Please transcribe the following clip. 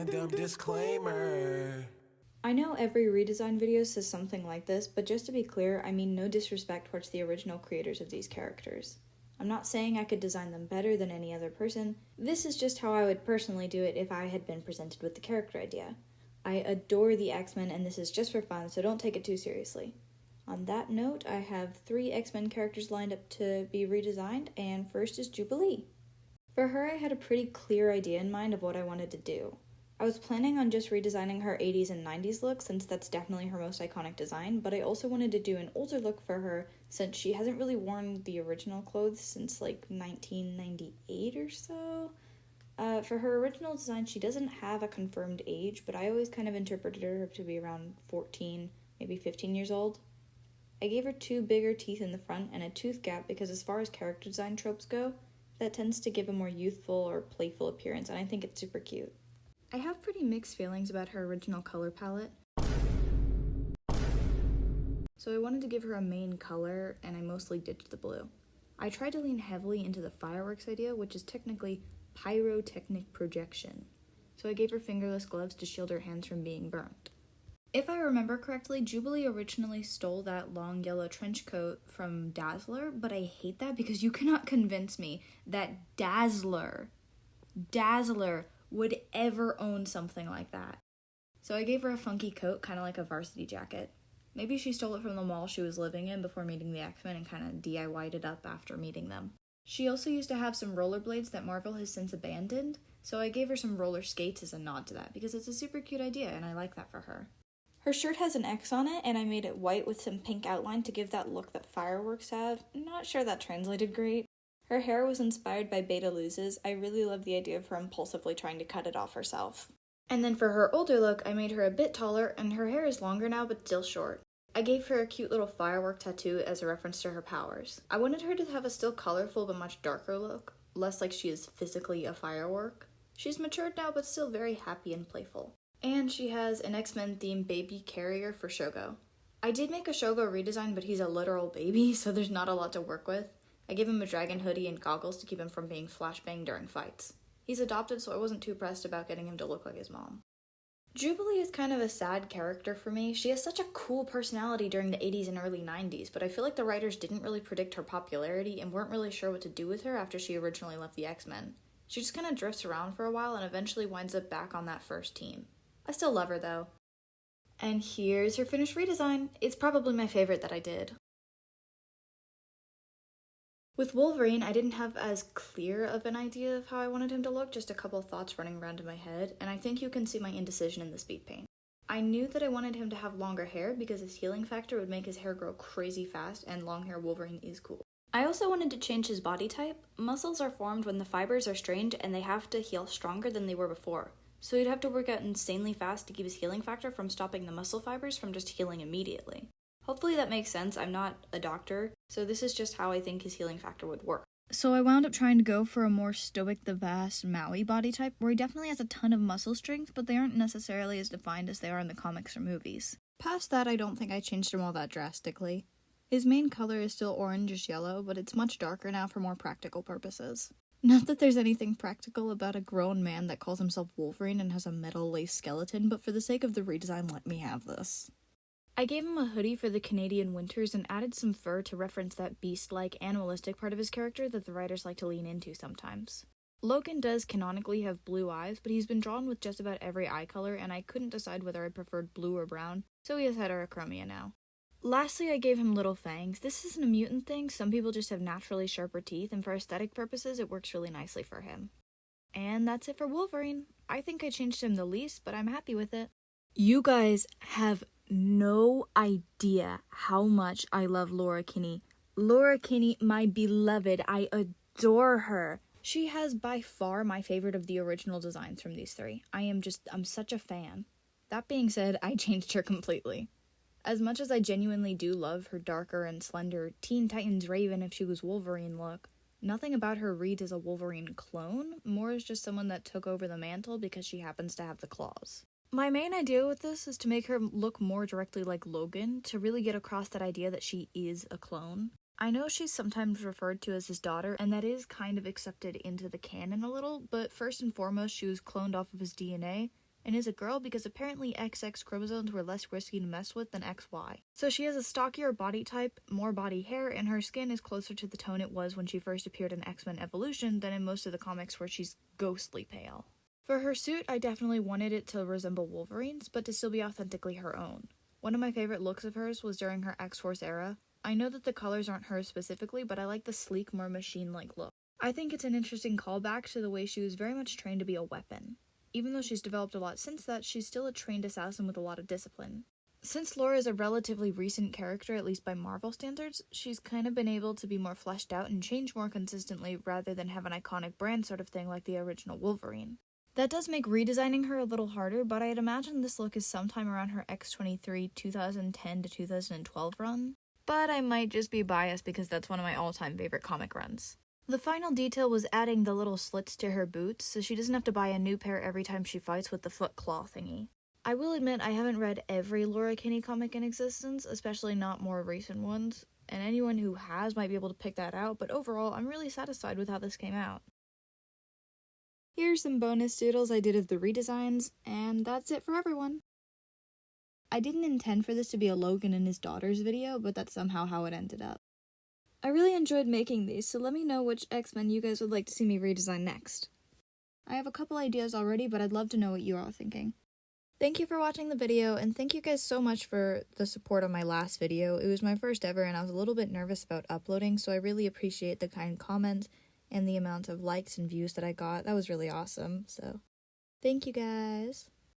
random disclaimer. I know every redesign video says something like this, but just to be clear, I mean no disrespect towards the original creators of these characters. I'm not saying I could design them better than any other person. This is just how I would personally do it if I had been presented with the character idea. I adore the X-Men, and this is just for fun, so don't take it too seriously. On that note, I have 3 X-Men characters lined up to be redesigned, and first is Jubilee. For her, I had a pretty clear idea in mind of what I wanted to do. I was planning on just redesigning her 80s and 90s look since that's definitely her most iconic design, but I also wanted to do an older look for her since she hasn't really worn the original clothes since like 1998 or so. For her original design, she doesn't have a confirmed age, but I always kind of interpreted her to be around 14, maybe 15 years old. I gave her 2 bigger teeth in the front and a tooth gap because as far as character design tropes go, that tends to give a more youthful or playful appearance, and I think it's super cute. I have pretty mixed feelings about her original color palette. So I wanted to give her a main color, and I mostly ditched the blue. I tried to lean heavily into the fireworks idea, which is technically pyrotechnic projection. So I gave her fingerless gloves to shield her hands from being burnt. If I remember correctly, Jubilee originally stole that long yellow trench coat from Dazzler, but I hate that because you cannot convince me that Dazzler would ever own something like that. So I gave her a funky coat, kind of like a varsity jacket. Maybe she stole it from the mall she was living in before meeting the X-Men and kind of DIY'd it up after meeting them. She also used to have some rollerblades that Marvel has since abandoned, so I gave her some roller skates as a nod to that because it's a super cute idea and I like that for her. Her shirt has an X on it, and I made it white with some pink outline to give that look that fireworks have. Not sure that translated great. Her hair was inspired by Beta Luz's. I really love the idea of her impulsively trying to cut it off herself. And then for her older look, I made her a bit taller, and her hair is longer now but still short. I gave her a cute little firework tattoo as a reference to her powers. I wanted her to have a still colorful but much darker look, less like she is physically a firework. She's matured now but still very happy and playful. And she has an X-Men themed baby carrier for Shogo. I did make a Shogo redesign, but he's a literal baby, so there's not a lot to work with. I gave him a dragon hoodie and goggles to keep him from being flashbanged during fights. He's adopted, so I wasn't too pressed about getting him to look like his mom. Jubilee is kind of a sad character for me. She has such a cool personality during the 80s and early 90s, but I feel like the writers didn't really predict her popularity and weren't really sure what to do with her after she originally left the X-Men. She just kind of drifts around for a while and eventually winds up back on that first team. I still love her though. And here's her finished redesign. It's probably my favorite that I did. With Wolverine, I didn't have as clear of an idea of how I wanted him to look, just a couple of thoughts running around in my head, and I think you can see my indecision in the speed paint. I knew that I wanted him to have longer hair because his healing factor would make his hair grow crazy fast, and long hair Wolverine is cool. I also wanted to change his body type. Muscles are formed when the fibers are strained and they have to heal stronger than they were before. So he'd have to work out insanely fast to keep his healing factor from stopping the muscle fibers from just healing immediately. Hopefully that makes sense. I'm not a doctor, so this is just how I think his healing factor would work. So I wound up trying to go for a more stoic the vast Maui body type, where he definitely has a ton of muscle strength, but they aren't necessarily as defined as they are in the comics or movies. Past that, I don't think I changed him all that drastically. His main color is still orangish yellow, but it's much darker now for more practical purposes. Not that there's anything practical about a grown man that calls himself Wolverine and has a metal lace skeleton, but for the sake of the redesign, let me have this. I gave him a hoodie for the Canadian winters and added some fur to reference that beast-like, animalistic part of his character that the writers like to lean into sometimes. Logan does canonically have blue eyes, but he's been drawn with just about every eye color, and I couldn't decide whether I preferred blue or brown, so he has heterochromia now. Lastly, I gave him little fangs. This isn't a mutant thing, some people just have naturally sharper teeth, and for aesthetic purposes, it works really nicely for him. And that's it for Wolverine. I think I changed him the least, but I'm happy with it. You guys have no idea how much I love Laura Kinney. Laura Kinney, my beloved, I adore her. She has by far my favorite of the original designs from these 3. I'm such a fan. That being said, I changed her completely. As much as I genuinely do love her darker and slender Teen Titans Raven if she was Wolverine look, nothing about her reads as a Wolverine clone, more as just someone that took over the mantle because she happens to have the claws. My main idea with this is to make her look more directly like Logan, to really get across that idea that she is a clone. I know she's sometimes referred to as his daughter, and that is kind of accepted into the canon a little, but first and foremost she was cloned off of his DNA, and is a girl because apparently XX chromosomes were less risky to mess with than XY. So she has a stockier body type, more body hair, and her skin is closer to the tone it was when she first appeared in X-Men Evolution than in most of the comics where she's ghostly pale. For her suit, I definitely wanted it to resemble Wolverine's, but to still be authentically her own. One of my favorite looks of hers was during her X-Force era. I know that the colors aren't hers specifically, but I like the sleek, more machine-like look. I think it's an interesting callback to the way she was very much trained to be a weapon. Even though she's developed a lot since that, she's still a trained assassin with a lot of discipline. Since Laura is a relatively recent character, at least by Marvel standards, she's kind of been able to be more fleshed out and change more consistently rather than have an iconic brand sort of thing like the original Wolverine. That does make redesigning her a little harder, but I'd imagine this look is sometime around her X-23 2010 to 2012 run. But I might just be biased because that's one of my all-time favorite comic runs. The final detail was adding the little slits to her boots, so she doesn't have to buy a new pair every time she fights with the foot claw thingy. I will admit I haven't read every Laura Kinney comic in existence, especially not more recent ones, and anyone who has might be able to pick that out, but overall I'm really satisfied with how this came out. Here's some bonus doodles I did of the redesigns, and that's it for everyone. I didn't intend for this to be a Logan and his daughters video, but that's somehow how it ended up. I really enjoyed making these, so let me know which X-Men you guys would like to see me redesign next. I have a couple ideas already, but I'd love to know what you are thinking. Thank you for watching the video, and thank you guys so much for the support on my last video. It was my first ever, and I was a little bit nervous about uploading, so I really appreciate the kind comments and the amount of likes and views that I got. That was really awesome, so thank you guys.